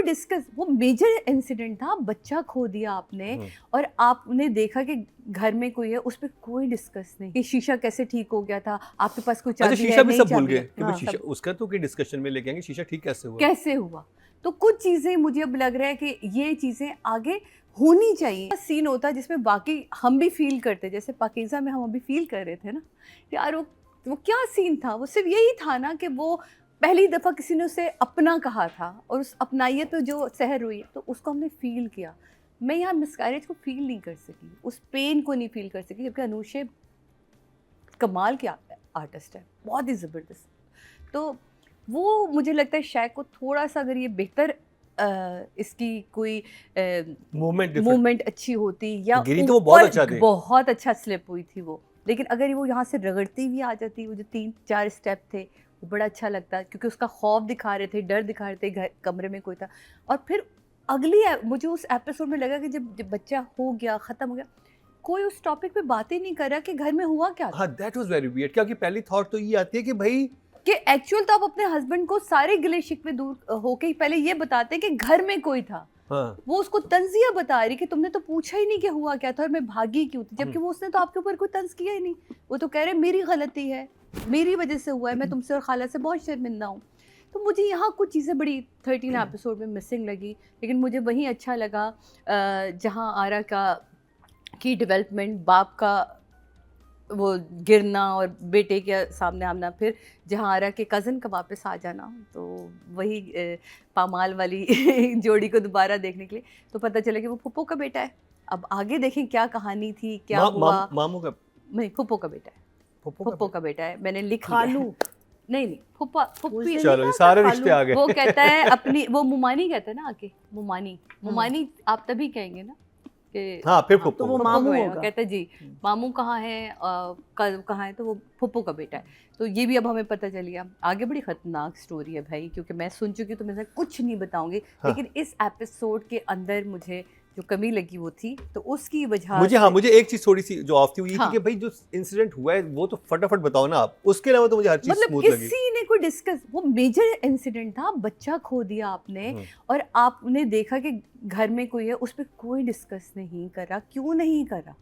Discuss, वो major incident था, बच्चा खो दिया आपने और आपने देखा कि घर में कोई है, उस पर कोई डिस्कस नहीं कि शीशा कैसे ठीक हो गया था, आपके पास कोई चाबी शीशा है, भी नहीं सब भूल चाबी गए है। कि भाई शीशा उसका तो कोई डिस्कशन में लेके आएंगे शीशा ठीक कैसे हुआ। तो कुछ चीजें मुझे अब लग रहा है कि ये चीजें आगे होनी चाहिए। सीन होता है जिसमें बाकी हम भी फील करते, जैसे पाकीज़ा में हम अभी फील कर रहे थे ना यार, वो क्या सीन था, वो सिर्फ यही था ना कि वो पहली दफ़ा किसी ने उसे अपना कहा था और उस अपनाइयत पे जो सहर हुई तो उसको हमने फील किया। मैं यहाँ मिसकैरेज को फील नहीं कर सकी, उस पेन को नहीं फील कर सकी, जबकि अनुषे कमाल की आर्टिस्ट है, बहुत ही ज़बरदस्त। तो वो मुझे लगता है शायद को थोड़ा सा अगर ये बेहतर इसकी कोई मूवमेंट अच्छी होती या गिरी तो वो बहुत अच्छा स्लिप हुई थी वो, लेकिन अगर वो यहाँ से रगड़ती भी आ जाती, वो जो 3-4 स्टेप थे वो बड़ा अच्छा लगता, क्योंकि उसका खौफ दिखा रहे थे, डर दिखा रहे थे, घर कमरे में कोई था। और फिर मुझे उस एपिसोड में लगा कि जब बच्चा हो गया, ख़त्म हो गया, कोई उस टॉपिक पे बात ही नहीं कर रहा कि घर में हुआ क्या था। हाँ, दैट वाज वेरी वियर्ड, क्योंकि पहली थॉट तो ये आती है कि भाई कि एक्चुअल तो आप अपने हस्बैंड को सारे गिले शिकवे दूर होके ही पहले ये बताते कि घर में कोई था। हाँ। वो उसको तंजिया बता रही कि तुमने तो पूछा ही नहीं कि हुआ क्या था और मैं भागी क्यों थी, जबकि वो उसने तो आपके ऊपर कोई तंज किया ही नहीं। वो तो कह रहे मेरी गलती है, मेरी वजह से हुआ है, मैं तुमसे और खाला से बहुत शर्मिंदा हूँ। तो मुझे यहाँ कुछ चीज़ें बड़ी 13 एपिसोड में मिसिंग लगी, लेकिन मुझे वहीं अच्छा लगा जहाँ आरा की डेवलपमेंट, बाप का वो गिरना और बेटे के सामने आना, फिर जहाँ आरा के कज़न का वापस आ जाना, तो वही पामाल वाली जोड़ी को दोबारा देखने के लिए, तो पता चला कि वो फुप्पो का बेटा है। अब आगे देखें क्या कहानी थी, क्या हुआ। मामू का नहीं, फुप्पो का बेटा है, फुप्पो का बेटा है, मैंने लिख लिया। खालू नहीं, फुप्पी। चलो सारे रिश्ते आ गए। वो कहता है अपनी, वो मुमानी कहता है ना आके, मुमानी आप तभी कहेंगे ना कि हाँ, फिर फुप्पो, तो वो मामू होगा। कहता है जी मामू कहाँ है, कहाँ है, तो वो फुप्पो का बेटा है। तो ये भी अब हमें पता चल गया। आगे बड़ी खतरनाक स्टोरी है भाई, क्योंकि मैं सुन चुकी हूँ तो मैं कुछ नहीं बताऊंगी। हाँ। लेकिन इस एपिसोड के अंदर मुझे जो कमी लगी वो थी, तो उसकी वजह मुझे एक चीज थोड़ी सी जो ऑफ थी वो ये थी कि भाई जो इंसिडेंट हुआ है वो तो फटाफट बताओ ना आप, उसके अलावा तो मुझे हर चीज स्मूथ लगी। किसी ने कोई डिस्कस, वो मेजर इंसिडेंट था, बच्चा खो दिया आपने और आपने देखा कि घर में कोई है, उस पर कोई डिस्कस नहीं कर रहा। क्यों नहीं कर रहा?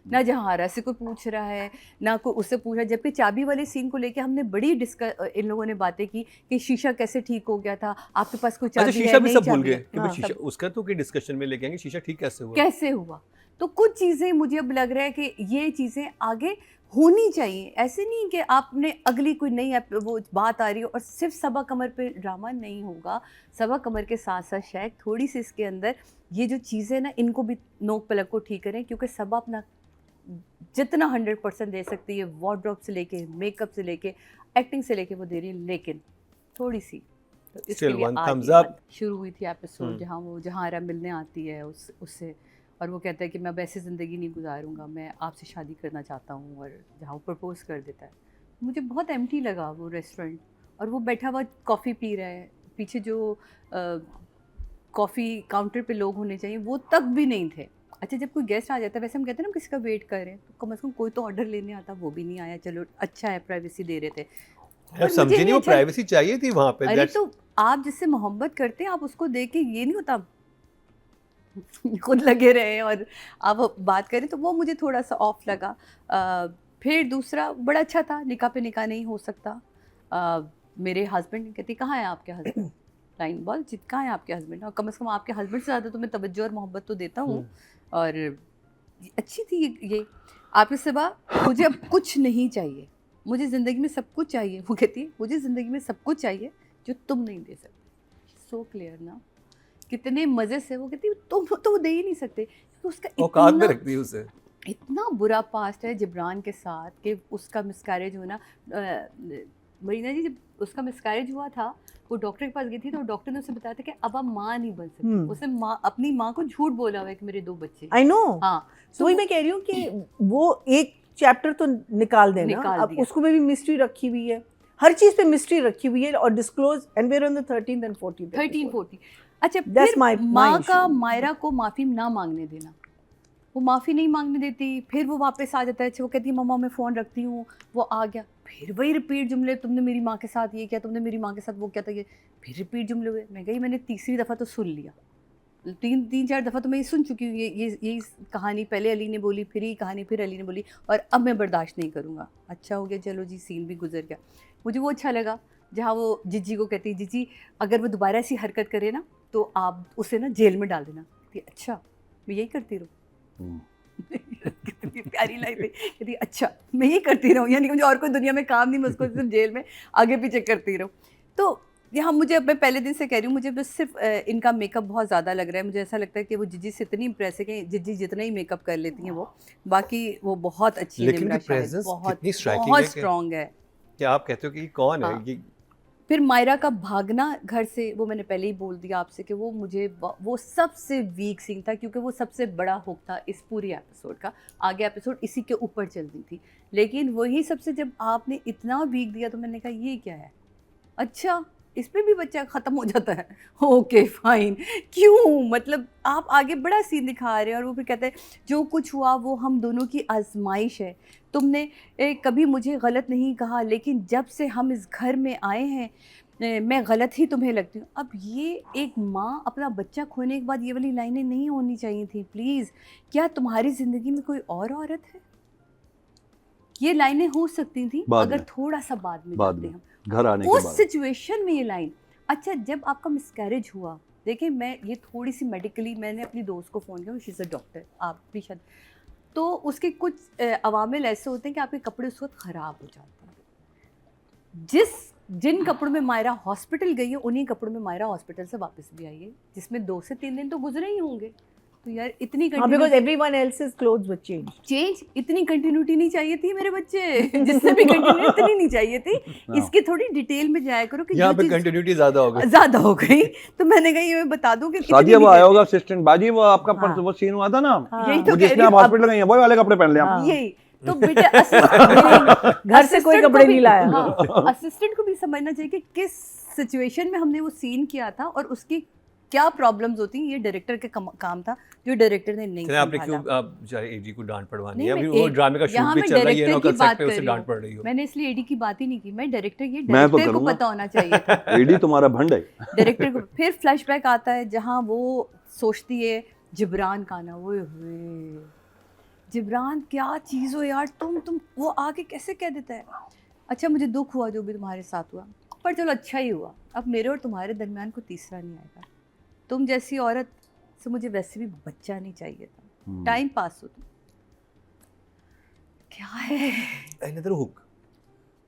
ना जहाँ आरा से कोई पूछ रहा है, ना कोई उससे पूछ रहा है। जबकि चाबी वाले सीन को लेके हमने बड़ी इन लोगों ने बातें की कि शीशा कैसे ठीक हो गया था, आपके पास कोई चाबी शीशा है, भी नहीं सब चाबी भूल गए है। कि भाई शीशा उसका तो कोई डिस्कशन में लेके आएंगे शीशा ठीक कैसे हुआ। तो कुछ चीज़ें मुझे अब लग रहा है कि ये चीज़ें आगे होनी चाहिए। ऐसे नहीं कि आपने अगली कोई नई वो बात आ रही हो और सिर्फ सबा कमर पे ड्रामा नहीं होगा। सबा कमर के साथ साथ शायद थोड़ी सी इसके अंदर ये जो चीज़ें ना, इनको भी नोक पलक को ठीक करें, क्योंकि सबा अपना जितना 100% दे सकती है, वार्डरोब से लेके, मेकअप से लेके, एक्टिंग से लेके वो दे रही है, लेकिन थोड़ी सी तो इसके लिए आज शुरू हुई थी एपिसोड जहाँ आरा मिलने आती है उससे, और वो कहता है कि मैं अब ऐसी ज़िंदगी नहीं गुजारूंगा, मैं आपसे शादी करना चाहता हूँ, और जहाँ वो प्रपोज कर देता है। मुझे बहुत एम्प्टी लगा वो रेस्टोरेंट, और वो बैठा हुआ कॉफ़ी पी रहा है, पीछे जो कॉफ़ी काउंटर पे लोग होने चाहिए वो तक भी नहीं थे। अच्छा, जब कोई गेस्ट आ जाता है, वैसे हम कहते हैं ना किसी का वेट कर रहे हैं, तो कम से कम कोई तो ऑर्डर लेने आता, वो भी नहीं आया। चलो अच्छा है, प्राइवेसी दे रहे थे। समझे नहीं, वो प्राइवेसी चाहिए थी वहाँ पे। अरे तो आप जिससे मोहब्बत करते हैं, आप उसको देख के ये नहीं होता खुद लगे रहे और आप बात करें, तो वो मुझे थोड़ा सा ऑफ लगा। फिर दूसरा बड़ा अच्छा था, निकाह पे निकाह नहीं हो सकता। मेरे हस्बैंड कहती कहाँ है आपके हस्बैंड, लाइन बॉल जित कहाँ है आपके हस्बैंड, और कम से कम आपके हस्बैंड से ज़्यादा तो मैं तवज्जो और मोहब्बत तो देता हूँ। और अच्छी थी ये आपके सिवा मुझे अब कुछ नहीं चाहिए, मुझे ज़िंदगी में सब कुछ चाहिए। वो कहती है मुझे ज़िंदगी में सब कुछ चाहिए जो तुम नहीं दे सकते। सो क्लियर ना, कितने मज़े से वो कहती है तुम तो वो दे ही नहीं सकते, क्योंकि उसका औकात में रखती है उसे। इतना बुरा पास्ट है जिब्रान के साथ कि उसका मिसकैरेज होना। मरीना जी, जब उसका मिसकैरेज हुआ था, वो डॉक्टर के पास गई थी, तो डॉक्टर ने उसे बताया था कि अब आप माँ नहीं बन सकती। उसने अपनी माँ को झूठ बोला हुआ है कि मेरे 2 बच्चे। I know. हाँ, तो वही मैं कह रही हूँ कि वो एक चैप्टर तो निकाल देना, अब उसको में भी मिस्ट्री रखी हुई है, हर चीज पे मिस्ट्री रखी हुई है, और disclose and we are on the 13th and 14th। अच्छा, फिर माँ का मायरा को माफ़ी ना मांगने देना, वो माफ़ी नहीं मांगने देती, फिर वो वापस आ जाता है। अच्छा, वो कहती है मम्मा मैं फ़ोन रखती हूँ, वो आ गया। फिर वही रिपीट जुमले, तुमने मेरी माँ के साथ ये किया, तुमने मेरी माँ के साथ वो किया था, ये फिर रिपीट जुमले हुए। मैं गई, मैंने तीसरी दफ़ा तो सुन लिया, तीन चार दफ़ा तो मैं ये सुन चुकी हूँ, ये कहानी पहले अली ने बोली, फिर ये कहानी फिर अली ने बोली, और अब मैं बर्दाश्त नहीं करूँगा। अच्छा हो गया, चलो जी, सीन भी गुजर गया। मुझे वो अच्छा लगा जहाँ वो जिज्जी को कहती है, जिज्जी अगर वो दोबारा ऐसी हरकत करे ना तो आप उसे ना जेल में डाल देना। कहती अच्छा मैं यही करती रहूँ। कितनी प्यारी लाइन थी। कहती अच्छा मैं यही करती रहूँ, यानी मुझे और कोई दुनिया में काम नहीं, मैं उसको सिर्फ जेल में आगे पीछे करती रहूँ। तो यहाँ मुझे, मैं पहले दिन से कह रही हूँ, मुझे बस सिर्फ इनका मेकअप बहुत ज़्यादा लग रहा है। मुझे ऐसा लगता है कि वो जिज्जी से इतनी इम्प्रेस है कि जिज्जी जितना ही मेकअप कर लेती हैं वो, बाकी वो बहुत अच्छी है। लेकिन बहुत स्ट्रॉन्ग है। क्या आप कहते हो कि कौन है ये? फिर मायरा का भागना घर से, वो मैंने पहले ही बोल दिया आपसे कि वो मुझे वो सबसे वीक सीन था, क्योंकि वो सबसे बड़ा हुक था इस पूरी एपिसोड का। आगे एपिसोड इसी के ऊपर चलती थी, लेकिन वही सबसे जब आपने इतना वीक दिया तो मैंने कहा ये क्या है, अच्छा इसमें भी बच्चा ख़त्म हो जाता है, ओके फाइन, क्यों, मतलब आप आगे बड़ा सीन दिखा रहे हैं। और वो फिर कहते हैं जो कुछ हुआ वो हम दोनों की आजमाइश है, तुमने कभी मुझे गलत नहीं कहा, लेकिन जब से हम इस घर में आए हैं मैं गलत ही तुम्हें लगती हूँ। अब ये एक माँ अपना बच्चा खोने के बाद ये वाली लाइनें नहीं होनी चाहिए थी प्लीज़। क्या तुम्हारी ज़िंदगी में कोई और औरत है? ये लाइनें हो सकती थी अगर थोड़ा सा बाद में जाते हम घर आने के बाद, उस सिचुएशन में ये लाइन। अच्छा जब आपका मिसकैरेज हुआ, देखिए मैं ये थोड़ी सी मेडिकली, मैंने अपनी दोस्त को फ़ोन किया, शी इज़ अ डॉक्टर, आप भी शायद, तो उसके कुछ अवामिल ऐसे होते हैं कि आपके कपड़े उस वक्त ख़राब हो जाते हैं। जिन कपड़ों में मायरा हॉस्पिटल गई है उन्हीं कपड़ों में मायरा हॉस्पिटल से वापस भी आई है, जिसमें 2 से 3 दिन तो गुजरे ही होंगे। तो यार इतनी because everyone else's clothes were changed. इतनी कंटिन्यूटी नहीं चाहिए थी मेरे बच्चे, जिससे भी कंटिन्यूटी इतनी नहीं चाहिए थी। इसकी थोड़ी डिटेल में जाया करो कि यहाँ पे कंटिन्यूटी ज़्यादा हो गई। तो मैंने कहा ये मैं बता दूं कि सादिया वो आया होगा असिस्टेंट बाजी, वो आपका परसों वो सीन हुआ था ना, यही तो जिसमें आप हॉस्पिटल गई हैं वही वाले कपड़े पहन ले आप। यही तो बेटा घर से कोई कपड़े नहीं लाया। असिस्टेंट को भी समझना चाहिए कि किस सिचुएशन में हमने वो सीन किया था और उसकी क्या प्रॉब्लम्स होती हैं। ये डायरेक्टर के काम था जो डायरेक्टर ने नहीं संभाला। आपने क्यों बेचारे एडी को डांट पड़वानी है? अभी वो ड्रामे का शूट भी चल रहा है, ये ना कर सकते उसे डांट पड़ रही हो। मैंने इसलिए एडी की बात ही नहीं की, मैं डायरेक्टर को पता होना चाहिए था। एडी तुम्हारा भंड है। डायरेक्टर को फिर फ्लैशबैक आता है जहां वो सोचती है जिब्रान का ना, वो जिब्रान क्या चीज़ हो यार, तुम वो आके कैसे कह देता है। अच्छा मुझे दुख हुआ जो भी तुम्हारे साथ हुआ, पर चलो अच्छा ही हुआ, अब मेरे और तुम्हारे दरमियान कोई तीसरा नहीं आएगा। तुम जैसी औरत से मुझे वैसे भी बच्चा नहीं चाहिए था, टाइम पास हो। तुम क्या है अनदर हुक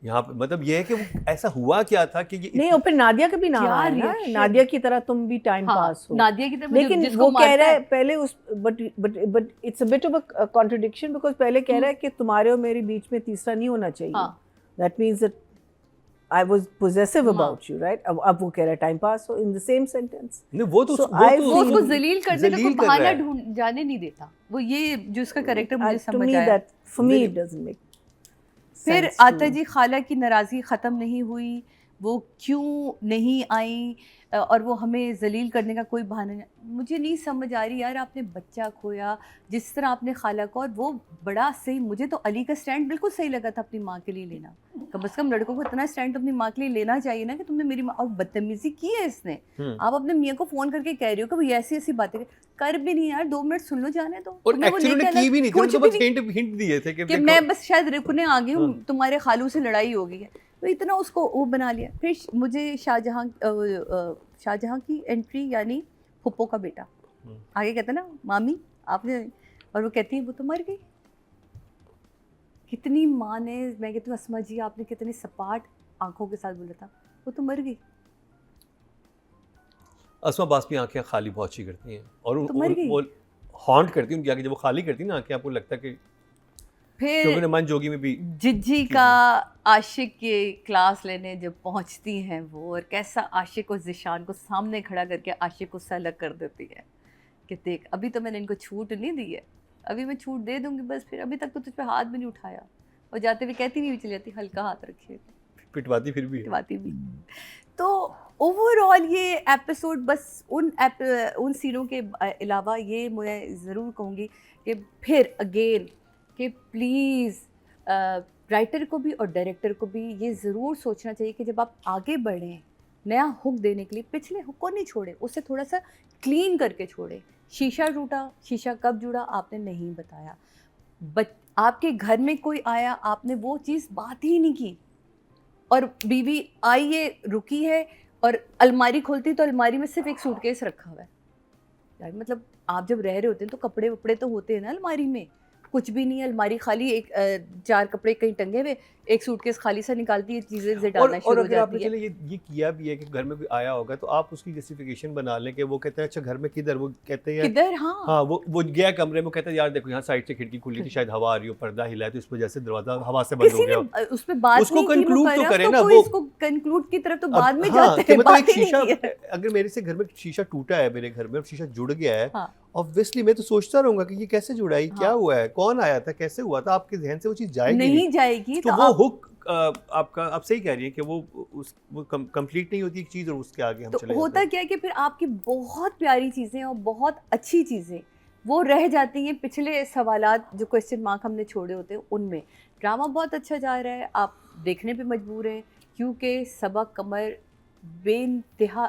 यहाँ पे, मतलब ये है कि वो ऐसा हुआ क्या था कि ये नहीं, और फिर नादिया का भी नाम आया ना, नादिया की तरह तुम भी टाइम पास हो। नादिया की तरह, लेकिन वो कह रहा है पहले उस but it's a bit of a contradiction, because पहले कह रहा है कि तुम्हारे और मेरे बीच में तीसरा नहीं होना चाहिए। That means that I was possessive about you, right? अब वो कह रहा है टाइम पास हो, in the same sentence. नहीं वो तो उसको जलील करने का कोई बहाना ढूंढ जाने नहीं देता। वो ये जो इसका कैरेक्टर मुझे समझ आया। That for me it doesn't make sense. फिर आता जी खाला की नाराज़गी ख़त्म नहीं हुई, वो क्यों नहीं आई और वो हमें जलील करने का कोई बहाना नहीं। मुझे नहीं समझ आ रही यार, आपने बच्चा खोया, जिस तरह आपने खाला को, और वो बड़ा सही, मुझे तो अली का स्टैंड बिल्कुल सही लगा था अपनी माँ के लिए लेना। कम से कम लड़कों को इतना स्टैंड अपनी माँ के लिए लेना चाहिए ना कि तुमने मेरी माँ, और बदतमीजी की है इसने। आप अपने मियाँ को फ़ोन करके कह रही हो कि वो ऐसी ऐसी बातें कर भी नहीं यार, 2 मिनट सुन लो जाने दो। और एक्चुअली की भी नहीं थी, उनको बस हिंट दिए थे कि मैं बस शायद रुकने आ गई हूँ, तुम्हारे खालू से लड़ाई हो गई है, तो इतना उसको वो बना लिया। फिर मुझे शाहजहां की एंट्री, यानी फुप्पो का बेटा आगे कहता ना मामी आपने, और वो कहती है वो तो मर गई। कितनी माँ ने, मैं कहती हूँ अस्मा जी आपने कितनी सपाट आंखों के साथ बोला था वो तो मर गई। अस्मा बास भी आंखें खाली बहुत अच्छी करती हैं और तो वो हॉन्ट करती हैं उनकी आंखें, जब वो खाली करती हैं ना आंखें, आपको लगता है कि फिर मन जोगी में भी जिज्जी का आशिक के क्लास लेने जब पहुंचती हैं वो, और कैसा आशिक और ज़िशान को सामने खड़ा करके आशिक को अलग कर देती है कि देख अभी तो मैंने इनको छूट नहीं दी है, अभी मैं छूट दे दूंगी बस, फिर अभी तक तो तुझ पे हाथ भी नहीं उठाया, और जाते हुए कहती भी चली जाती हल्का हाथ रखिए, पिटवाती फिर भी पिटवाती भी। तो ओवरऑल ये एपिसोड बस उन सीनों के अलावा ये मैं ज़रूर कहूँगी कि फिर अगेन कि प्लीज़ राइटर को भी और डायरेक्टर को भी ये ज़रूर सोचना चाहिए कि जब आप आगे बढ़ें, नया हुक देने के लिए पिछले हुक को नहीं छोड़े, उसे थोड़ा सा क्लीन करके छोड़े। शीशा टूटा, शीशा कब जुड़ा आपने नहीं बताया। आपके घर में कोई आया, आपने वो चीज़ बात ही नहीं की, और बीवी आई है, रुकी है, और अलमारी खोलती तो अलमारी में सिर्फ एक सूटकेस रखा हुआ है। यार मतलब आप जब रह रहे होते हैं तो कपड़े वपड़े तो होते हैं ना अलमारी में, कुछ भी नहीं है, अलमारी खाली, एक 4 कपड़े कहीं टंगे हुए, एक सूटकेस खाली सा निकालती है, चीजें से डालना शुरू हो अगर आपने जाती है। चले ये किया भी है कि घर में कोई आया होगा तो आप उसकी जस्टिफिकेशन बना लें कि वो कहते हैं अच्छा घर में किधर, वो कहते हैं किधर, हाँ हाँ वो गया कमरे में, वो कहता है यार देखो यहाँ साइड से खिड़की खुली थी, शायद हवा आ रही हो, पर्दा हिला है तो इस वजह से दरवाजा हवा से बंद हो किसी गया। ने उस पे बात उसको नहीं की, वो conclude कर तो रहा, करे तो ना, कोई वो- इसको कंक्लूड की तरफ तो अब- बाद में हाँ, जाते कि हैं, मतलब बात एक ही नहीं शीशा, की है। अगर मेरे से घर में शीशा टूटा है मेरे घर में, शीशा जुड़ गया है, हाँ। ऑब्वियसली मैं तो सोचता रहूंगा कि ये कैसे जुड़ा है, ये क्या हाँ। हुआ है, कौन आया था, कैसे हुआ था, आपके जहन से वो चीज जाएगी नहीं जाएगी तो तो वो आप, हुक आपका, आप सही कह रही हैं कि वो कंप्लीट नहीं होती एक चीज और उसके आगे हम तो चले होता जाते हैं। क्या है कि फिर आपकी बहुत प्यारी चीज़ें और बहुत अच्छी चीज़ें वो रह जाती हैं पिछले सवालात, जो क्वेश्चन मार्क हमने छोड़े होते हैं उनमें। ड्रामा बहुत अच्छा जा रहा है, आप देखने पे मजबूर हैं, क्योंकि सबा कमर बेइंतहा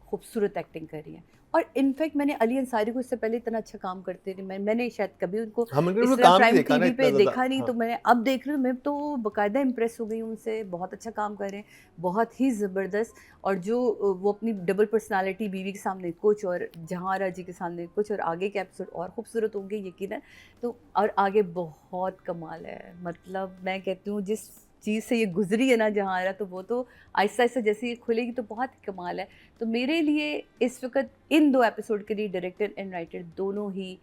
खूबसूरत एक्टिंग कर रही है। और इनफैक्ट मैंने अली अंसारी को इससे पहले इतना अच्छा काम करते थे, मैंने शायद कभी उनको हमने इस उनका तरह काम नहीं प्राइम देखा ना टीवी इतना पे ज़्यादा, देखा नहीं, हाँ। तो मैंने अब देख रही हूँ, मैं तो बाकायदा इम्प्रेस हो गई हूँ उनसे, बहुत अच्छा काम कर रहे हैं, बहुत ही ज़बरदस्त। और जो वो अपनी डबल पर्सनालिटी, बीवी के सामने कुछ और जहांरा जी के सामने कुछ, और आगे के एपिसोड और खूबसूरत होंगे यकीनन। तो और आगे बहुत कमाल है, मतलब मैं कहती हूँ जिस चीज़ से ये गुजरी है ना जहांरा, तो वो तो आहिस्ता आहिस्ता जैसे ये खुलेगी तो बहुत ही कमाल है। तो मेरे लिए इस वक्त इन 2 एपिसोड के लिए डायरेक्टर एंड राइटर दोनों ही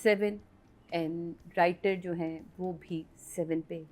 7, एंड राइटर जो हैं वो भी 7 पे।